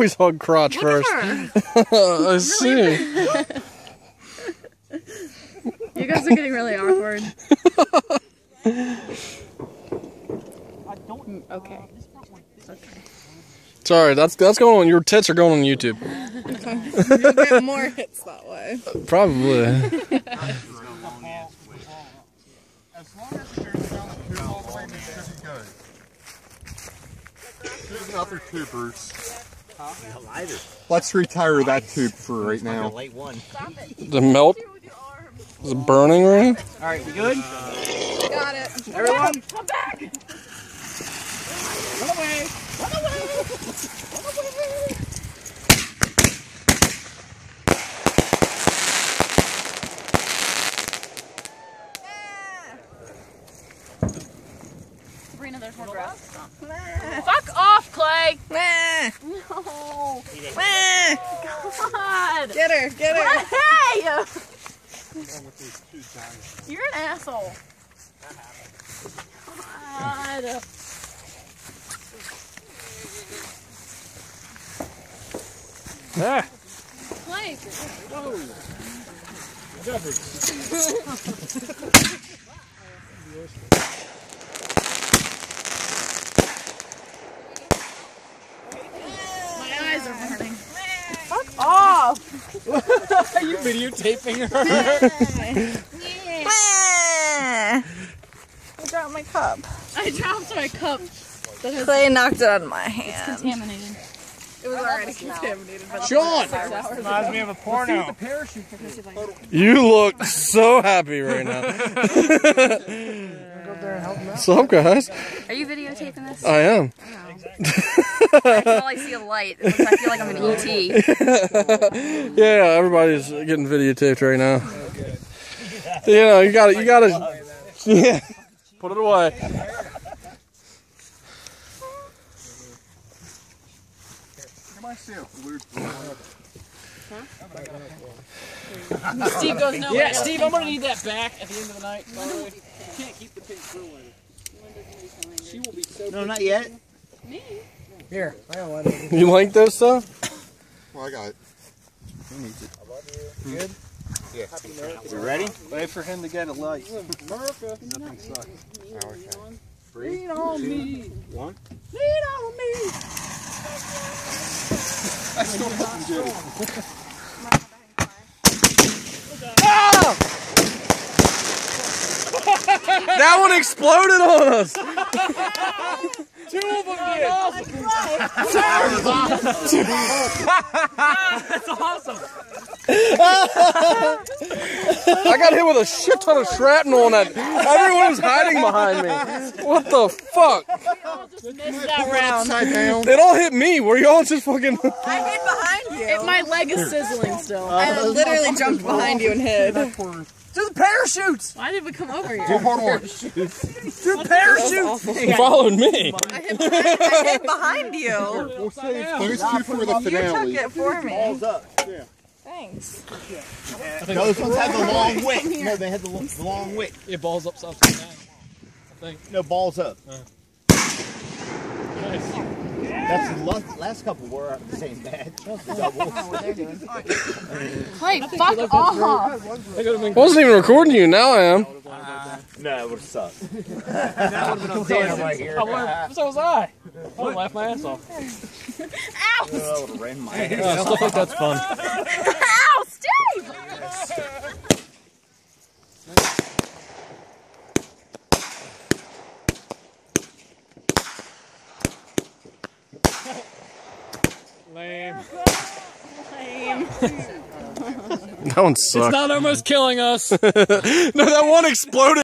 always hug crotch first. I see. You guys are getting really awkward. Okay. Sorry, that's going on. Your tits are going on YouTube. You'll get more hits that way. Probably. As long as the tube goes all the way, it should be good. Here's another tube, Bruce. Let's retire that tube for right now. The melt is it burning right now? All right, we good? Got it. Everyone, come back. run away! Run away! Run away! Sabrina, there's more grass. Fuck off, Clay! No! God! Get her, get her! Hey! You're an asshole. God. Ah. Clay! My eyes are burning. Fuck off! Are you videotaping her? I dropped my cup. I dropped my cup. Clay knocked it out of my hand. Contaminated. It was already contaminated. Sean! Reminds me of a porno. You look so happy right now. What's up, guys? Are you videotaping this? I am. I can only see a light. I feel like I'm an ET. Yeah, everybody's getting videotaped right now. You know, you gotta, yeah. Put it away. Steve goes, no. Yeah, Steve, I'm gonna need that back at the end of the night. You can't keep the pink grill later. She will be so. No, not yet. Me? Here, I got one. You like this stuff? Well, I got it. Who needs it? You good? Yeah. We ready? Wait for him to get a light. America. Nothing sucks. Lean on me. One. Lean on me. I still haven't did it. Ah! That one exploded on us. Two of them did. That's awesome. I got hit with a shit ton of shrapnel on that. Everyone was hiding behind me. What the fuck? That round. Upside down. It all hit me. Were y'all just fucking... I hid behind you. My leg is sizzling still. I literally jumped behind you and hid. Do the parachutes. Why did we come over here? Hold on. Do the parachutes. You followed me. I hid behind you. We'll save those two for the You took finale. it for me. Balls up. Thanks. Those ones had the long wick. No, they had the long wick. It balls up upside down. I think. No, balls up. Nice. That's the last couple were the same bad. Double. Clay, fuck off! I wasn't even recording you. Now I am. No, it would have sucked. That would have been right here. So was I. I would laugh my ass off. Ow! I would have ran my ass. Stuff like that's fun. Ow, Steve! Lame. Lame. That one sucked. It's not almost killing us. No, that one exploded.